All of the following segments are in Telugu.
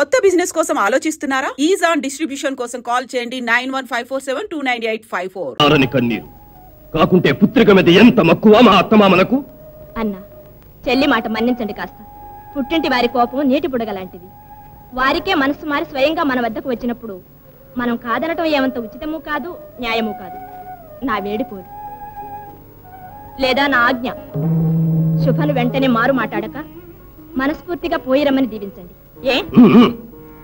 కొత్త బిజినెస్ కోసం ఆలోచిస్తున్నారా? ఈజ్ ఆన్ డిస్ట్రిబ్యూషన్ కోసం కాల్ చేయండి 915472298454. కన్నీరు కాకుంటే పుత్రిక మీద ఎంత మక్కువ మా అత్తమామలకు. అన్నా, చెల్లి మాట మన్నించండి కాస్త. పుట్టింటి వారి కోపం నీటి బుడగలాంటిది. వారికే మనసు మారి స్వయంగా మన వద్దకు వచ్చినప్పుడు మనం కాదనటం ఏమంత ఉచితము కాదు, న్యాయము కాదు. నా వేడుకోడు లేదా నా ఆజ్ఞ. శుభను వెంటనే మారు మాట్లాడక మనస్ఫూర్తిగా పోయిరమ్మని దీవించండి. ఏ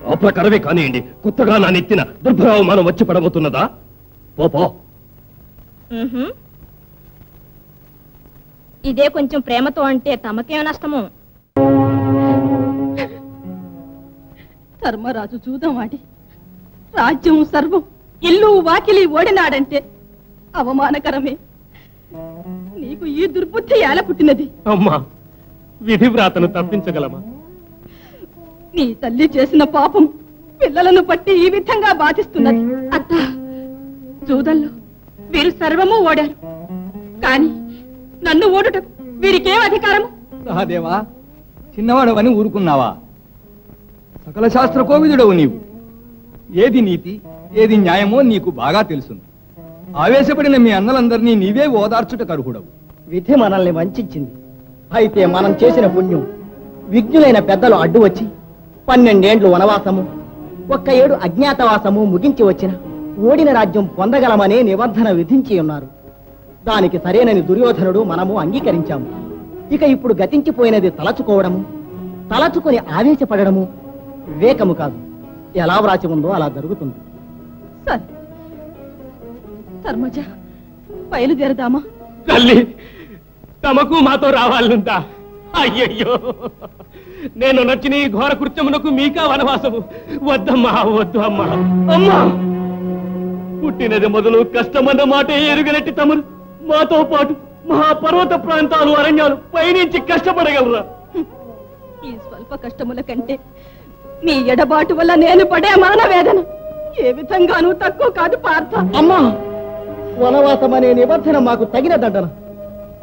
ఆ ప్రకారమే కానివ్వండి. కొత్తగా నా నెత్తిన దుర్భావమానం వచ్చి పడబోతున్నదా? పోపో. ఇదే కొంచెం ప్రేమతో అంటే తమకేం నష్టము? ధర్మరాజు చూద్దామాడి రాజ్యం సర్వం ఇల్లు వాకిలి ఓడినాడంటే అవమానకరమే. నీకు ఈ దుర్బుద్ధి ఎలా పుట్టినది? అమ్మా, విధివ్రాతను తప్పించగలమా? నీ తల్లి చేసిన పాపం పిల్లలను పట్టి ఈ విధంగా బాధిస్తున్నది. అత్త, జూదల్లో వీరు సర్వము ఓడారు, కాని నన్ను ఓడుట వీరికేం అధికారము? సహదేవా, చిన్నవాడవని ఊరుకున్నావా? సకల శాస్త్ర కోవిదుడవు నీవు. ఏది నీతి ఏది న్యాయమో నీకు బాగా తెలుసును. ఆవేశపడిన మీ అన్నలందరినీ నీవే ఓదార్చుట కరుహుడవు. విధి మనల్ని వంచింది. అయితే మనం చేసిన పుణ్యం విజ్ఞులైన పెద్దలు అడ్డు వచ్చి 12 ఏండ్లు వనవాసము, 1 ఏడు అజ్ఞాతవాసము ముగించి వచ్చిన ఓడిన రాజ్యం పొందగలమనే నిబంధన విధించి ఉన్నారు. దానికి సరేనని దుర్యోధనుడు మనము అంగీకరించాము. ఇక ఇప్పుడు గతించిపోయినది తలచుకోవడము, తలచుకొని ఆవేశపడము వివేకము కాదు. ఎలా వ్రాసి ఉందో అలా జరుగుతుంది. సరే, ధర్మజ, బయలుదేరదామా? తల్లి, తమకు మాతో రావాలంతా. అయ్యయ్యో, నేను నచ్చిన ఈ ఘోర కృత్యమునకు మీకా వనవాసము. వద్దమ్మా, వద్దు అమ్మా. అమ్మా, పుట్టినది మొదలు కష్టమన్న మాట ఎరుగనట్టి తమరు మాతో పాటు మహాపర్వత ప్రాంతాలు అరణ్యాలు పయనించి కష్టపడగలరా? ఈ స్వల్ప కష్టముల కంటే నీ ఎడబాటు వల్ల నేను పడే మానవేదన ఏ విధంగానూ తక్కువ కాదు పార్థ. అమ్మా, వనవాసం అనే నిబంధన మాకు తగిన దండన.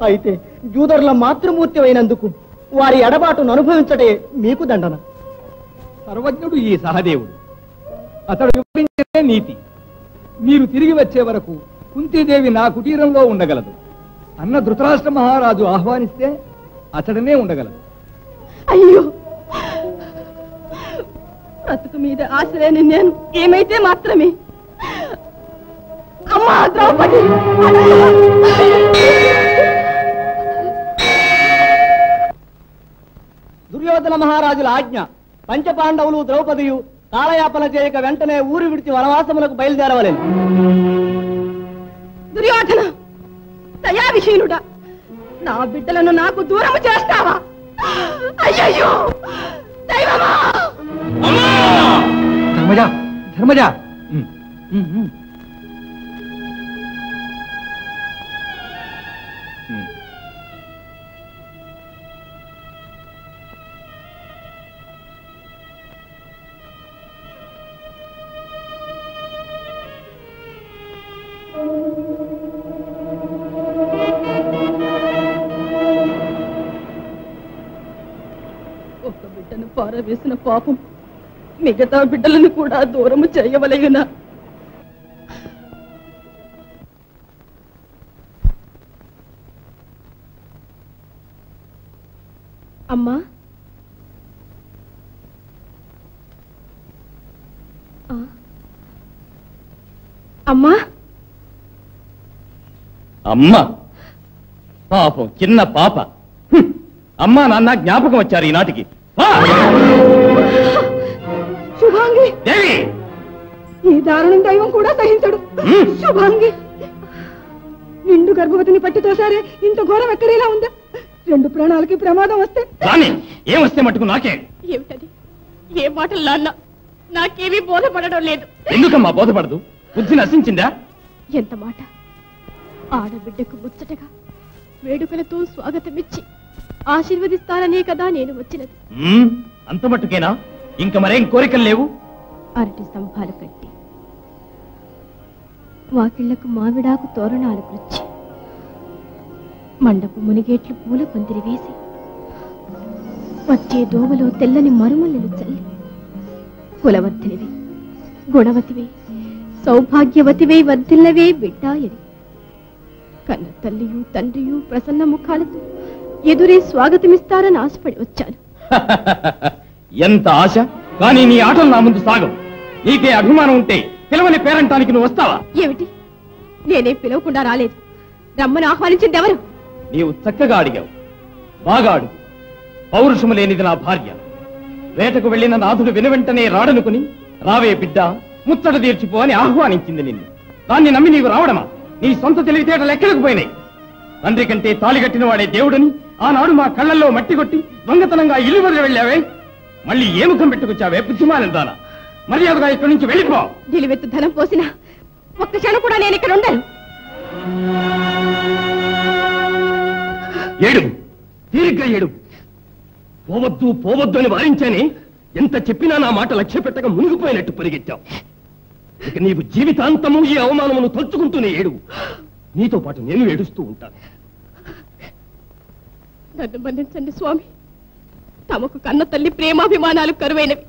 అయితే జూదర్ల మాతృమూర్తి అయినందుకు వారి ఎడబాటును అనుభవించటే మీకు దండన. సర్వజ్ఞుడు ఈ సహదేవుడు. అతడు వివరించే నీతి. మీరు తిరిగి వచ్చే వరకు కుంతీదేవి నా కుటీరంలో ఉండగలదు. అన్న ధృతరాష్ట్ర మహారాజు ఆహ్వానిస్తే అతడనే ఉండగలదు. అయ్యో, బ్రతుకు మీద ఆశ లేని నేను ఏమైతే మాత్రమే. అమ్మా ద్రౌపది, దుర్యోధన మహారాజుల ఆజ్ఞ. పంచపాండవులు ద్రౌపదియు కాలయాపన చేయక వెంటనే ఊరు విడిచి వనవాసములకు బయలుదేరవలేను. దుర్యోధన, దయావిహీనుడా, నా బిడ్డలను నాకు దూరము చేస్తావా? అయ్యయ్యో దైవమా! ధర్మజ, ధర్మజ, ఒక బిడ్డను పారవేసిన పాపం మిగతా బిడ్డలను కూడా దూరము చేయవలయునా? అమ్మా, అమ్మా, అమ్మా, పాపం చిన్న పాప. అమ్మా నాన్న జ్ఞాపకం వచ్చారు ఈనాటికి. శుభాంగి, దేవి, ఈ దారుణం దైవం కూడా సహించడు. శుభాంగి, నిండు గర్భవతిని పట్టితో సరే ఇంత ఘోరం ఎక్కడైనా ఉందా? 2 ప్రాణాలకి ప్రమాదం వస్తే ఏమొస్తే మట్టుకు నాకే. ఏమిటది? ఏ మాటలు నాన్న? నాకేమీ బోధపడడం లేదు. ఎందుకమ్మా బోధపడదు? బుద్ధి నశించిందా? ఎంత మాట! ఆడబిడ్డకు ముచ్చటగా వేడుకలతో స్వాగతమిచ్చి ఆశీర్వదిస్తాననే కదా నేను వచ్చినది. అంత మట్టుకేనా? ఇంక మరేం కోరికలు లేవు? అరటి స్తంభాలు కట్టి వాకిళ్లకు మామిడాకు తోరణాలు గుచ్చి మండపు మునిగేట్లు పూల పందిరి వేసి వచ్చే దోవలో తెల్లని మరుమల్లెలు చల్లి కులవతివి, గుణవతివి, సౌభాగ్యవతివై వర్ధిల్లవే బిడ్డాయని కన్న తల్లియు తండ్రియు ప్రసన్న ముఖాలతో ఎదురే స్వాగతమిస్తారని ఆశపడి వచ్చాను. ఎంత ఆశ! కానీ నీ ఆటలు నా ముందు సాగవు. నీకే అభిమానం ఉంటే పిలవని పేరంటానికి నువ్వు వస్తావా? ఏమిటి? నేనే పిలవకుండా రాలేదు. రమ్మను ఆహ్వానించింది ఎవరు? నీవు చక్కగా అడిగావు. బాగా అడుగు. పౌరుషము లేనిది నా భార్య. వేటకు వెళ్లిన నాథుడు వెనువెంటనే రాడనుకుని రావే బిడ్డ ముచ్చట తీర్చిపో అని ఆహ్వానించింది నిన్ను. దాన్ని నమ్మి నీవు రావడమా? నీ సొంత తెలివితేటలు ఎక్కడికి పోయినాయి? తండ్రి కంటే తాళి కట్టిన వాడే దేవుడని ఆనాడు మా కళ్ళల్లో మట్టి కొట్టి దొంగతనంగా ఇల్లు వదిలి వెళ్ళావే. మళ్ళీ ఏ ముఖం పెట్టుకొచ్చావే బుద్ధిమానం దానా? మర్యాదగా ఇక్కడి నుంచి వెళ్ళిపో. నిలువెత్తు ధనం పోసిన ఒక్క క్షణం కూడా నేను ఇక్కడ ఉండను. ఏడుగు, తీరిగ్గా ఏడుగు. పోవద్దు పోవద్దు అని వారించానే. ఎంత చెప్పినా నా మాట లక్ష్య పెట్టక మునిగిపోయినట్టు పరిగెత్తావు. ఇక నీవు జీవితాంతము ఈ అవమానమును తలుచుకుంటూనే ఏడుగు. నీతో పాటు నేను ఏడుస్తూ ఉంటాను. నన్ను మన్నించండి స్వామి. తమకు కన్న తల్లి ప్రేమాభిమానాలు కరువైనవి.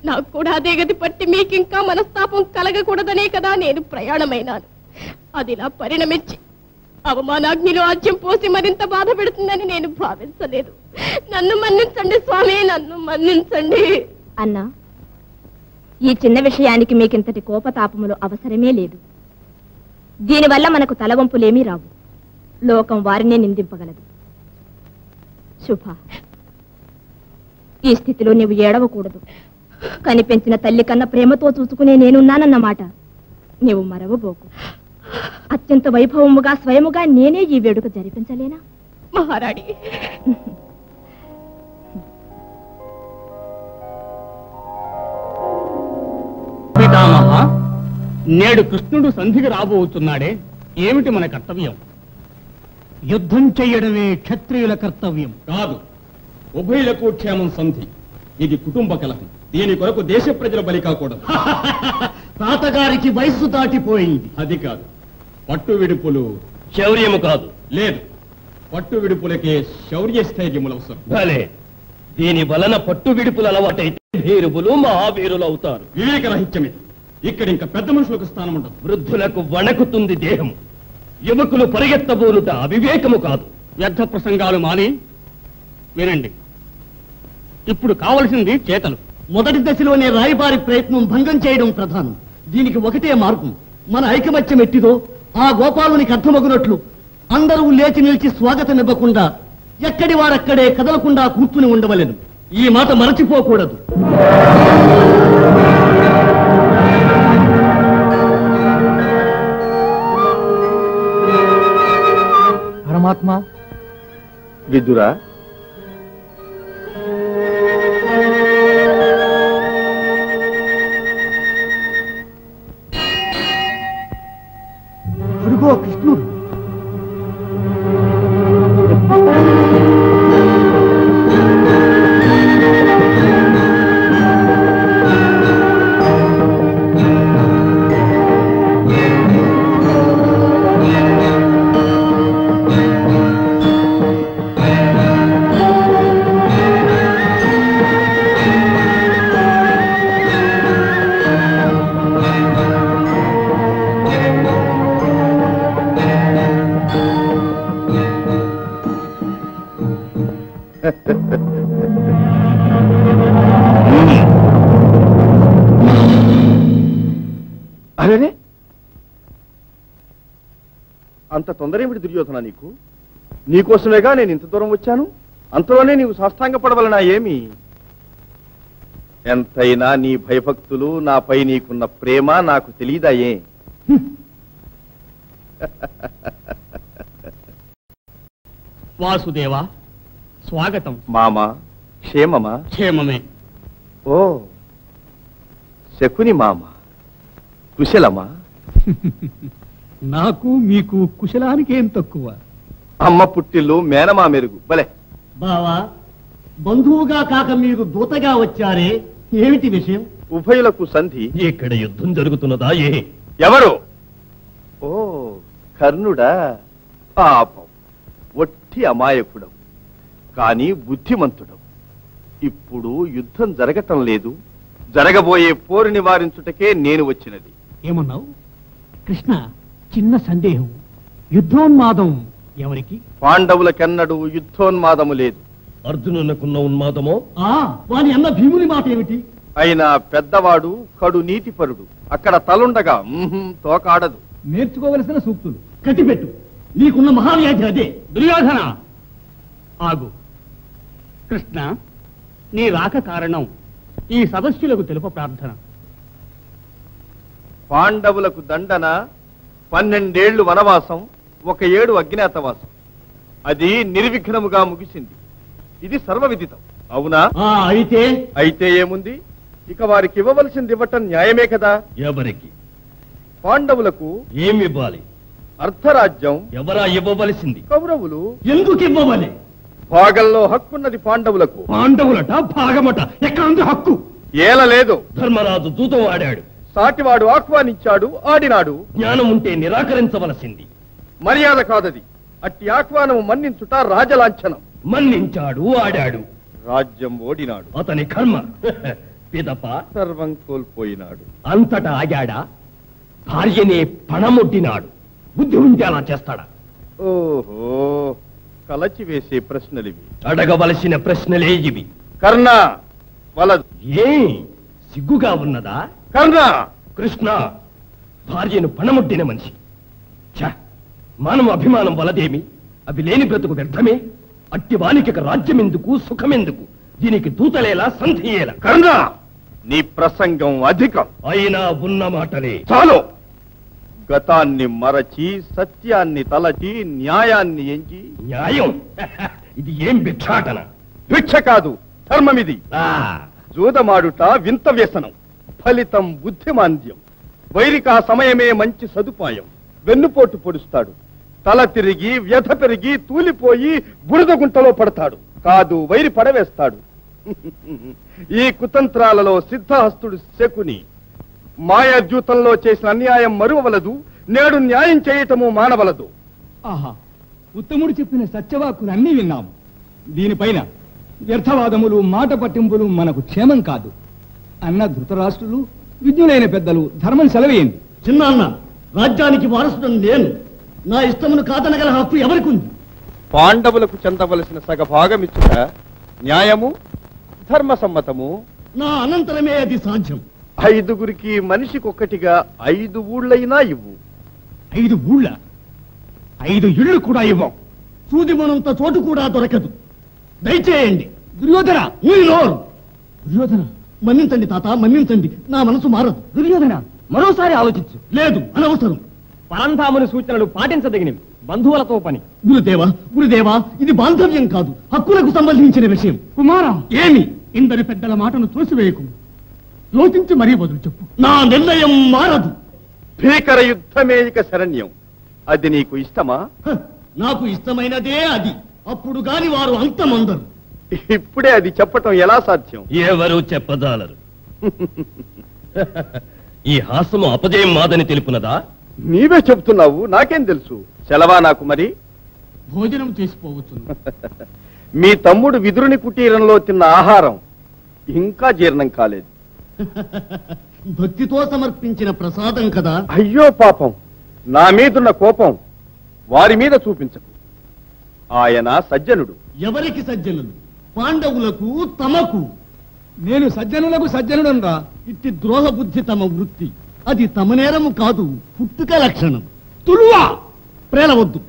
నాకు కూడా అదే గతి పట్టి మీకింకా మనస్తాపం కలగకూడదనే కదా నేను ప్రయాణమైనాను. అది నా పరిణమించి అవమానాగ్నిలో ఆజ్యం పోసి మరింత బాధ పెడుతుందని నేను భావించలేదు. నన్ను మన్నించండి స్వామి, నన్ను మన్నించండి. అన్నా, ఈ చిన్న విషయానికి మీకింతటి కోపతాపములు అవసరమే లేదు. దీనివల్ల మనకు తలవంపులేమీ రావు. లోకం వారినే నిందింపగలదు. శుభ, ఈ స్థితిలో నీవు ఏడవకూడదు. కనిపెంచిన తల్లి కన్నా ప్రేమతో చూసుకునే నేనున్నానన్నమాట నీవు మరవబోకు. అత్యంత వైభవముగా స్వయముగా నేనే ఈ వేడుక జరిపించలేనా మహారాణి? పితామహ, నేడు కృష్ణుడు సంధికి రాబోతున్నాడే, ఏమిటి మన కర్తవ్యం? యుద్ధం చెయ్యడమే క్షత్రియుల కర్తవ్యం కాదు. ఉభయులకు క్షేమం సంధి. ఇది కుటుంబ కలహం. దీని కొరకు దేశ ప్రజల బలి కాకూడదు. తాతగారికి వయస్సు దాటిపోయింది. అది కాదు. పట్టు విడుపులు శౌర్యము కాదు. లేదు. పట్టు విడుపులకే శౌర్య స్థైర్యములు అవసరం. భలే, దీని వలన పట్టు విడుపులు అలవాటైతే భీరువులు మహావీరులు అవుతారు. వివేక రహిత్యమిది. ఇక్కడ ఇంకా పెద్ద మనుషులకు స్థానం ఉండదు. వృద్ధులకు వణకుతుంది దేహం. యువకులు పరిగెత్తబోలుట అవివేకము కాదు. వ్యర్థ ప్రసంగాలు మాని వినండి. ఇప్పుడు కావలసింది చేతలు. మొదటి దశలోనే రాయబారి ప్రయత్నం భంగం చేయడం ప్రధానం. దీనికి ఒకటే మార్గం. మన ఐకమత్యం ఎట్టిదో ఆ గోపాలునికి అర్థమగునట్లు అందరూ లేచి నిలిచి స్వాగతం ఇవ్వకుండా ఎక్కడి వారక్కడే కదలకుండా కూర్చుని ఉండవలెను. ఈ మాట మరచిపోకూడదు. పరమాత్మ విదురా, అడుగో కృష్ణుడు. అరే, అంత తొందర ఏమిటి దుర్యోధన నీకు? నీకోసమేగా నేను ఇంత దూరం వచ్చాను. అంతలోనే నీవు సాష్టాంగ పడవలనా ఏమి? ఎంతైనా నీ భయభక్తులు, నాపై నీకున్న ప్రేమ నాకు తెలియదాయే. వాసుదేవా, స్వాగతం. మామా, క్షేమమా? క్షేమమే. ఓ శకుని మామ, కుశలమా? నాకు మీకు కుశలానికి ఏం తక్కువ. అమ్మ పుట్టిల్లు మేనమా మెరుగు. భలే బావా, బంధువుగా కాక మీరు దూతగా వచ్చారే, ఏమిటి విషయం? ఉభయులకు సంధి. ఇక్కడ యుద్ధం జరుగుతున్నదా? ఎవరు? ఓ కర్ణుడా? పాపం, ఒట్టి అమాయకుడవు కానీ బుద్ధిమంతుడవు. ఇప్పుడు యుద్ధం జరగటం లేదు, జరగబోయే పోరు నివారించుటకే నేను వచ్చినది. ఏమన్నావు? కృష్ణ, చిన్న సందేహం. యుద్ధోన్మాదం ఎవరికి? పాండవులకెన్నడూ యుద్ధోన్మాదము లేదు. అర్జునునకున్న ఉన్మాదమో? వాని అన్న భీముని మాట ఏమిటి? అయినా పెద్దవాడు కడు నీతిపరుడు. అక్కడ తలుండగా తోకాడదు. నేర్చుకోవలసిన సూక్తులు. కట్టిపెట్టు. నీకున్న మహావ్యాధి అదే. దుర్యోధన, ఆగు. కృష్ణ, నీ రాక కారణం ఈ సదస్సులకు తెలుప ప్రార్థన. పాండవులకు దండన 12 ఏళ్లు వనవాసం, 1 ఏడు అజ్ఞాతవాసం. అది నిర్విఘ్నముగా ముగిసింది. ఇది సర్వవిదితం. అవునా? అయితే ఏముంది? ఇక వారికి ఇవ్వవలసింది ఇవ్వటం న్యాయమే కదా. ఎవరికి? పాండవులకు ఏమివ్వాలి? అర్ధరాజ్యం. ఎవరా ఇవ్వవలసింది? కౌరవులు. ఎందుకు ఇవ్వవాలి? భాగంలో హక్కున్నది పాండవులకు. పాండవులట భాగమట. ఎక్కడుంది హక్కు? ఏలలేదు. ధర్మరాజు దూతం ఆడాడు. సాటివాడు ఆహ్వానించాడు, ఆడినాడు. జ్ఞానం ఉంటే నిరాకరించవలసింది. మర్యాద కాదది. అట్టి ఆహ్వానము మన్నించుట రాజలాంఛనం. మన్నించాడు, ఆడాడు. రాజ్యం ఓడినాడు. అతని కర్మ. పిదప సర్వం కోల్పోయినాడు. అంతటా ఆగాడా? భార్యనే పణమొడ్డినాడు. బుద్ధి ఉంటే అలా చేస్తాడా? ఓహో, కలచి వేసే ప్రశ్నలివి. అడగవలసిన ప్రశ్నలే ఇవి. కర్ణ వలదు. ఏ సిగ్గుగా ఉన్నదా? కర్ణ! కృష్ణ, భార్యను పణమొడ్డిన మనిషి. మానవ అభిమానం వలదేమి? అవి లేని బ్రతుకు వ్యర్థమే. అట్టి వానికి రాజ్యమెందుకు, సుఖమెందుకు? దీనికి దూతలేలా, సంధియేలా? కర్ణ, నీ ప్రసంగం అధికం. అయినా ఉన్న మాటలే చాలు. గతాన్ని మరచి, సత్యాన్ని తలచి, న్యాయాన్ని ఎంచి. న్యాయం? ఇది ఏం భిక్షాటన? భిక్ష కాదు, ధర్మమిది. జూదమాడుట వింత వ్యసనం. ఫలితం బుద్ధిమాంద్యం. వైరికా సమయమే మంచి సదుపాయం. వెన్నుపోటు పొడుస్తాడు. తల తిరిగి, వ్యధ పెరిగి, తూలిపోయి బురద గుంటలో పడతాడు. కాదు, వైరి పడవేస్తాడు. ఈ కుతంత్రాలలో సిద్ధహస్తుడు శకుని. మాయాద్యూతంలో చేసిన అన్యాయం మరువవలదు. నేడు న్యాయం చేయటము మానవలదు. ఆహా, ఉత్తముడు చెప్పిన సత్యవాక్కులన్నీ విన్నాము. దీనిపైన వ్యర్థవాదములు, మాట పట్టింపులు మనకు క్షేమం కాదు. అన్న ధృతరాష్ట్రులు, విజ్ఞులైన పెద్దలు ధర్మం సెలవేయండి. చిన్నాన్న, రాజ్యానికి వారసుడు నేను. నా ఇష్టమును కాదనగల హక్కు ఎవరికి ఉంది? పాండవులకు చెందవలసిన సగభాగమిచ్చుట న్యాయము, ధర్మసమ్మతము. నా అనంతరమే అది సాధ్యం. 5గురికి మనిషికొక్కటిగా 5 ఊళ్ళైనా ఇవ్వు. 5 ఊళ్ళ? 5 ఇళ్ళు కూడా ఇవ్వం. సూదిమనంత చోటు కూడా దొరకదు. దయచేయండి. దుర్యోధన! దుర్యోధన, మన్నించండి తాత, మన్నించండి. నా మనసు మారదు. దుర్యోధన, మరోసారి ఆలోచించు. లేదు, అనవసరం. పరంధాముని సూచనలు పాటించదగినవి. బంధువులతో పని. గురుదేవా, ఇది బాంధవ్యం కాదు, హక్కులకు సంబంధించిన విషయం. కుమారా, ఏమి? ఇందరి పెద్దల మాటను తోసివేయకు. లోచించి మరీ బదులు చెప్పు. నా నిర్ణయం మారదు. భీకర యుద్ధమే ఇక శరణ్యం. అది నీకు ఇష్టమా? నాకు ఇష్టమైనదే అది. అప్పుడు గాని వారు అంతమందరు. ఇప్పుడే అది చెప్పటం ఎలా సాధ్యం? ఎవరు చెప్పదాలరు. ఈ హాసము అపజయం మాదని తెలుపునదా? నీవే చెప్తున్నావు, నాకేం తెలుసు. సెలవా నాకు మరి? భోజనం చేసిపోవచ్చు. మీ తమ్ముడు విదురుని కుటీరంలో తిన్న ఆహారం ఇంకా జీర్ణం కాలేదు. భక్తితో సమర్పించిన ప్రసాదం కదా. అయ్యో పాపం, నా మీదున్న కోపం వారి మీద చూపించకు. ఆయన సజ్జనుడు. ఎవరికి సజ్జనులు? పాండవులకు, తమకు. నేను సజ్జనులకు సజ్జనుడనరా. ఇట్టి ద్రోహ బుద్ధి తమ వృత్తి. అది తమ నేరము కాదు, పుట్టుక లక్షణం. తులువా ప్రేలవద్దు.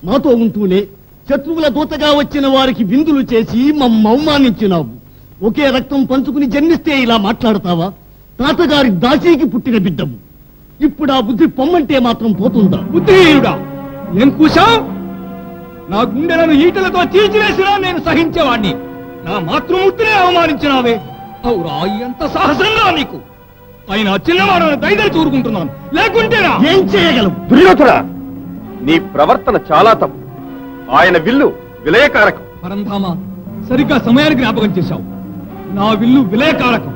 మాతో ఉంటూనే శత్రువుల దూతగా వచ్చిన వారికి విందులు చేసి మమ్మ అవమానించినావు. ఒకే రక్తం పంచుకుని జన్మిస్తే ఇలా మాట్లాడతావా? తాతగారి దాసీకి పుట్టిన బిడ్డము. ఇప్పుడు ఆ బుద్ధి పొమ్మంటే మాత్రం పోతుందా? బుద్ధిహీనుడా, ఏం కూశావు? నా గుండెలను ఈటలతో తీర్చివేసినా నేను సహించేవాణ్ణి. నా మాతృమూర్తిని అవమానించినావే. అవురా, ఎంత సాహసంగా నీకు! ఆయన చిన్నవాడని దయదలి చూరుకుంటున్నాను, లేకుంటేనా? ఏం చేయగలవు? దుర్యోధన, నీ ప్రవర్తన చాలా తప్పు. ఆయన విల్లు విలయకారకం. పరంధామ, సరిగ్గా సమయానికి జ్ఞాపకం చేశావు. నా విల్లు విలయకారకం.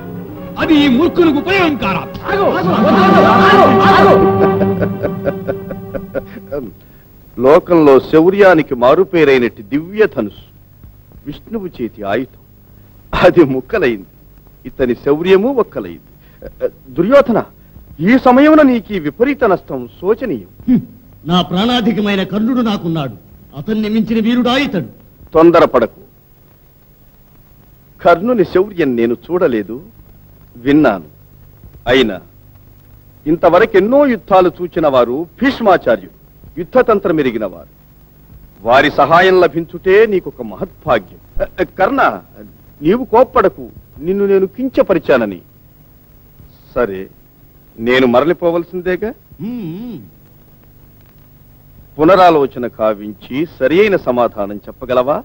అది ఈ మూర్ఖునికి ఉపయోగకార. లోకంలో శౌర్యానికి మారుపేరైనట్టి దివ్య ధనుసు, విష్ణువు చేతి ఆయుధం. అది ముక్కలైంది. ఇతని శౌర్యము ఒక్కలైంది. దుర్యోధన, ఈ సమయమున నీకు ఈ విపరీత నష్టం శోచనీయం. నా ప్రాణాధికమైన కర్ణుడు నాకున్నాడు. అతన్ని మించిన వీరుడా ఇతడు. తొందరపడకు. కర్ణుని శౌర్యం నేను చూడలేదు, విన్నాను. అయినా ఇంతవరకెన్నో యుద్ధాలు చూచిన వారు భీష్మాచార్యుడు, యుద్ధతంత్రం ఎరిగిన వారు. వారి సహాయం లభించుటే నీకొక మహద్భాగ్యం. కర్ణ, నీవు కోప్పడకు. నిన్ను నేను కించపరిచానని. సరే, నేను మరలిపోవలసిందేగా. పునరాలోచన కావించి సరి అయిన సమాధానం చెప్పగలవా?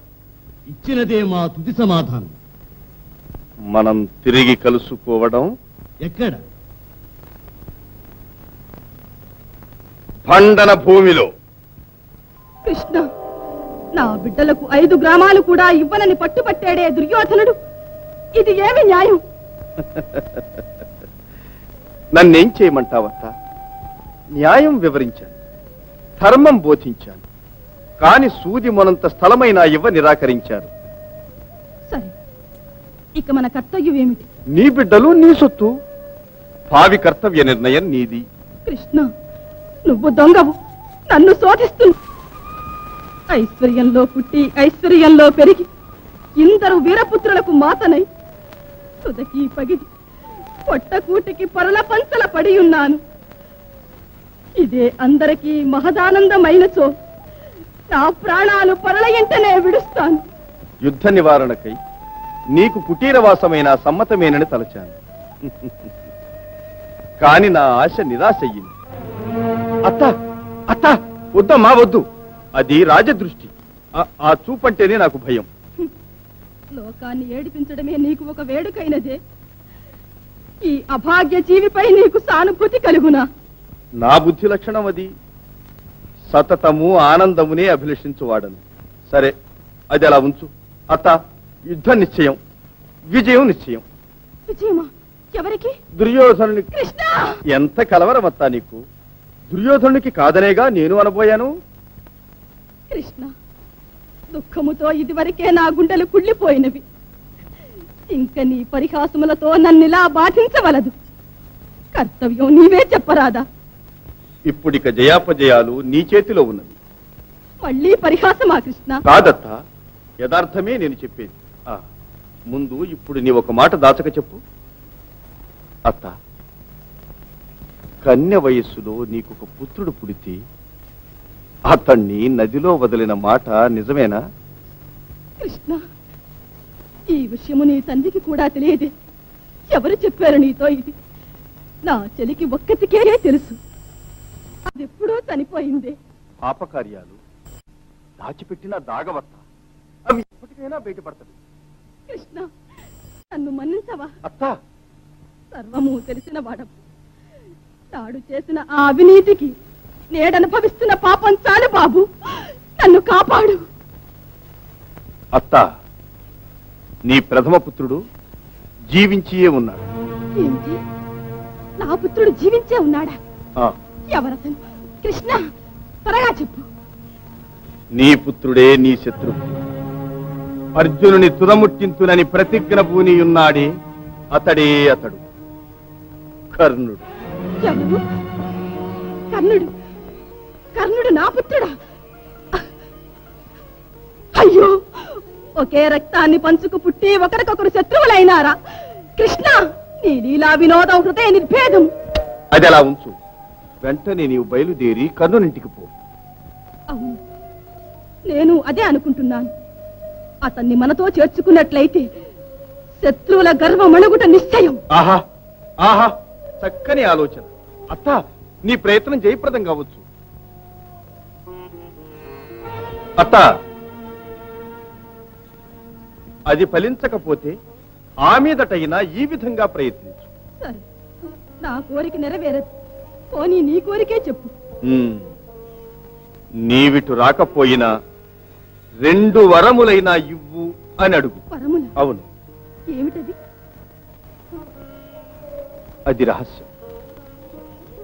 ఇచ్చినదే మా తుది సమాధానం. మనం తిరిగి కలుసుకోవడం ఎక్కడ? ఖండన భూమిలో. కృష్ణ, నా బిడ్డలకు 5 గ్రామాలు కూడా ఇవ్వనని పట్టుపట్టాడే దుర్యోధనుడు. ఇది ఏమి న్యాయం? నన్నేం చేయమంటావత్త? న్యాయం వివరించాను, ధర్మం బోధించాను. కాని సూది మొనంత స్థలమైనా ఇవ్వ నిరాకరించారు. సరే, ఇక మన కర్తవ్యం ఏమిటి? నీ బిడ్డలు నీ సొత్తు. భావి కర్తవ్య నిర్ణయం నీది. కృష్ణ, నువ్వు దొంగవు, నన్ను శోధిస్తున్నా. ఐశ్వర్యంలో పుట్టి ఐశ్వర్యంలో పెరిగి ఇందరు వీరపుత్రులకు మాతనై తుదకి పగిది పొట్టకూటికి పరుల పంచల పడి ఉన్నాను. ఇదే అందరికీ మహదానందమైనచో నా ప్రాణాలు పరుల ఎంటనే విడుస్తాను. యుద్ధ నివారణకై నీకు కుటీరవాసమైన సమ్మతమేనని తలచాను. కాని నా ఆశ నిరాశయ్యింది. అత్త అత్త, వద్దమ్మా, వద్దు. అది రాజదృష్టి. ఆ చూపంటేనే నాకు భయం. లోకాన్ని ఏడిపించడమే నీకు ఒక వేడుకైనదే. ఈ అభాగ్య జీవిపై నీకు సానుభూతి కలుగునా? నా బుద్ధి లక్షణం అది. సతతము ఆనందమునే అభిలషించువాడను. సరే, అది అలా ఉంచు. అత్త, యుద్ధం నిశ్చయం, విజయం నిశ్చయం. విజయమా? ఎవరికి? దుర్యోధనుని. కృష్ణ, ఎంత కలవరమత్తా నీకు! దుర్యోధనునికి కాదనేగా నేను అనబోయాను. కృష్ణ, దుఃఖముతో ఇదివరకే నా గుండెలు కుళ్ళిపోయినవి. ఇంక నీ పరిహాసములతో నన్నిలా బాధించవలదు. కర్తవ్యం నీవే చెప్పరాదా? ఇప్పుడిక జయాపజయాలు నీ చేతిలో ఉన్నది. మళ్ళీ పరిహాసమా కృష్ణ? కాదత్త, యథార్థమే నేను చెప్పేది. ముందు ఇప్పుడు నీ ఒక మాట దాచక చెప్పు. అత్త, కన్య వయస్సులో నీకొక పుత్రుడు పుడితే అతన్ని నదిలో వదిలిన మాట నిజమేనా? కృష్ణ, ఈ విషయము నీ తండ్రికి కూడా తెలియదే. ఎవరు చెప్పారు నీతో ఇది? నా చెలికి ఒక్కతికే తెలుసు. అదెప్పుడో చనిపోయిందే. పాపకార్యాలు దాచిపెట్టిన దాగవత్త, అవి ఎప్పటికైనా బయటపడతాయి. కృష్ణ, నన్ను మన్నించవా? అత్త, సర్వము తెలిసిన వాడవు. తాడు చేసిన ఆ అవినీతికి నేడనుభవిస్తున్న పాపం చాలు బాబు. నన్ను కాపాడు. అత్త, నీ ప్రథమ పుత్రుడు జీవించియే ఉన్నాడు. ఏంటి? నా పుత్రుడు జీవించే ఉన్నాడా? ఆ, ఎవరతను? కృష్ణ, త్వరగా చెప్పు. నీ పుత్రుడే నీ శత్రువు. అర్జునుని తుదముట్టింతునని ప్రతిజ్ఞ పూనియున్నాడే అతడే అతడు, కర్ణుడు. ఎవరు? కర్ణుడు? కర్ణుడు నా పుత్రుడా? అయ్యో, ఒకే రక్తాన్ని పంచుకు పుట్టి ఒకరికొకరు శత్రువులైనారా? కృష్ణ, నీ లీలా వినోదం హృదయ నిర్భేదం. అది అలా ఉంచు. వెంటనే నీవు బయలుదేరి కర్ణునింటికి పో. అవును, నేను అదే అనుకుంటున్నాను. అతన్ని మనతో చేర్చుకున్నట్లయితే శత్రువుల గర్వమణుగుట నిశ్చయం. ఆహా ఆహా, చక్కని ఆలోచన. అత్త, నీ ప్రయత్నం జయప్రదం కావచ్చు. అత్త, అది ఫలించకపోతే ఆ మీదటైనా ఈ విధంగా ప్రయత్నించు. సరే, నా కోరిక నెరవేరదు. పోనీ నీ కోరికే చెప్పు. నీవిటు రాకపోయినా 2 వరములైనా ఇవ్వు అని అడుగు. వరముల? అవును. ఏమిటది? అది రహస్యం.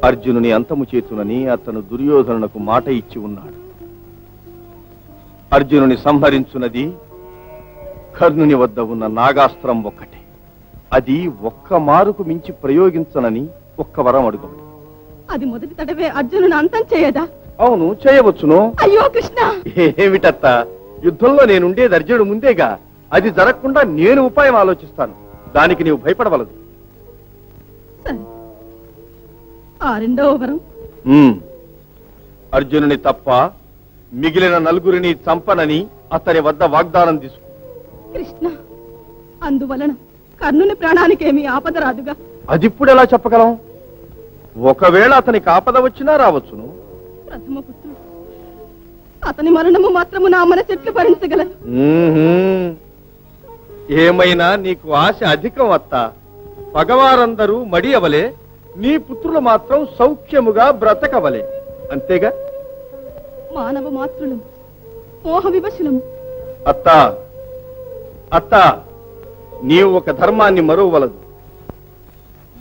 అర్జునుని అంతము చేతునని అతను దుర్యోధనునకు మాట ఇచ్చి ఉన్నాడు. అర్జునుని సంహరించున్నది కర్ణుని వద్ద ఉన్న నాగాస్త్రం ఒక్కటే. అది ఒక్క మారుకు మించి ప్రయోగించనని ఒక్క వరం అడుగు. అది మొదటి తడవే అర్జునుని అంతం చేయదా? అవును, చేయవచ్చును. అయ్యో కృష్ణ, ఏమిటత్త, యుద్ధంలో నేనుండేది అర్జునుడు ముందేగా. అది జరగకుండా నేను ఉపాయం ఆలోచిస్తాను. దానికి నీవు భయపడవలదు. సరే, ఆ రెండవ వరం? అర్జునుని తప్ప మిగిలిన నలుగురిని చంపనని అతని వద్ద వాగ్దానం తీసుకో. కృష్ణ, అందువలన కర్ణుని ప్రాణానికేమీ ఆపద రాదుగా? అదిప్పుడు ఎలా చెప్పగలం? ఒకవేళ అతనికి ఆపద వచ్చినా రావచ్చును. ప్రథమ పుత్రుడు, అతని మరణము మాత్రము నా మనసెట్లు భరించగలదు. ఏమైనా నీకు ఆశ అధికం అత్త. పగవారందరూ మడి అవలే, నీ పుత్రులు మాత్రం సౌఖ్యముగా బ్రతకవలే. అంతేగా? మానవ మాతృలము, మోహ వివశులము. అత్త అత్త, నీవు ఒక ధర్మాన్ని మరువవలదు.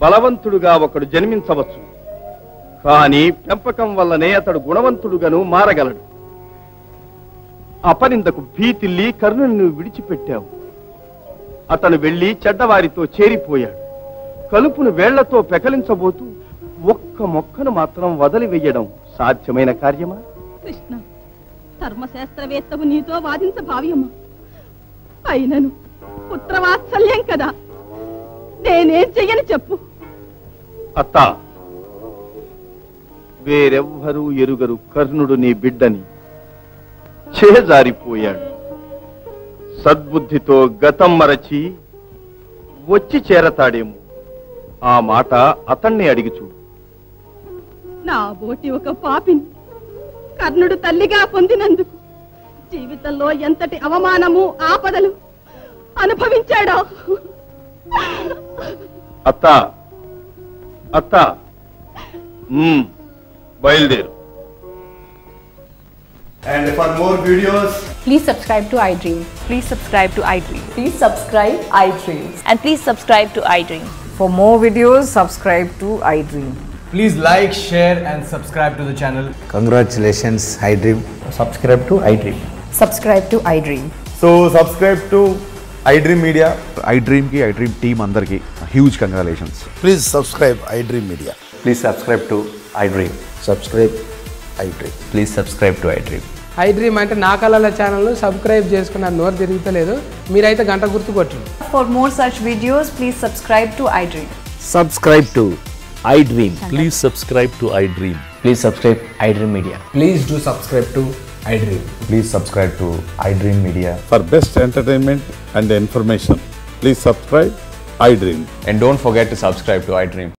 బలవంతుడుగా ఒకడు జన్మించవచ్చు, కానీ పెంపకం వల్లనే అతడు గుణవంతుడుగాను మారగలడు. అపనిందకు భీతిల్లి కర్ణుని నువ్వు విడిచిపెట్టావు. అతను వెళ్లి చెడ్డవారితో చేరిపోయాడు. కలుపును వేళ్లతో పెకలించబోతూ ఒక్క మొక్కను మాత్రం వదిలివేయడం సాధ్యమైన కార్యమా? కృష్ణ, ధర్మశాస్త్రవేత్తవు నీతో వాదించ భావ్యమా? అయినను పుత్రవాత్సల్యం కదా, నేనేం చెయ్యని చెప్పు. అత్త, వేరెవ్వరూ ఎరుగరు కర్ణుడు నీ బిడ్డని. చేజారిపోయాడు. సద్బుద్ధితో గతం మరచి వచ్చి చేరతాడేమో. ఆ మాట అతన్ని అడిగి చూడు. నా బోటి ఒక పాపిని కర్ణుడు తల్లిగా పొందినందుకు జీవితంలో ఎంతటి అవమానము ఆపదలు అనుభవించాడో. అత్త అత్త, బయలుదేరు. And for more videos, please subscribe to iDream. Please subscribe to iDream. Please subscribe iDream. And please subscribe to iDream. For more videos, subscribe to iDream. please like, share and subscribe to the channel. Congratulations, iDream. Subscribe to iDream. Subscribe to iDream. So subscribe to iDream Media. iDream ki iDream team andarki huge congratulations. Please subscribe iDream Media. Please subscribe to iDream. Subscribe iDream. Please subscribe to iDream. iDream అంటే నా కళల ఛానల్ సబ్స్క్రైబ్ చేసుకున్న నోరు తిరుగుతలేదు, మీరైతే గంట గుర్తు కొట్టండి. For more such videos, please subscribe to iDream. Subscribe to iDream. Please subscribe to iDream. Please subscribe iDream Media. Please do subscribe to iDream. Please subscribe to iDream Media. For best entertainment and information, please subscribe iDream. And don't forget to subscribe to iDream.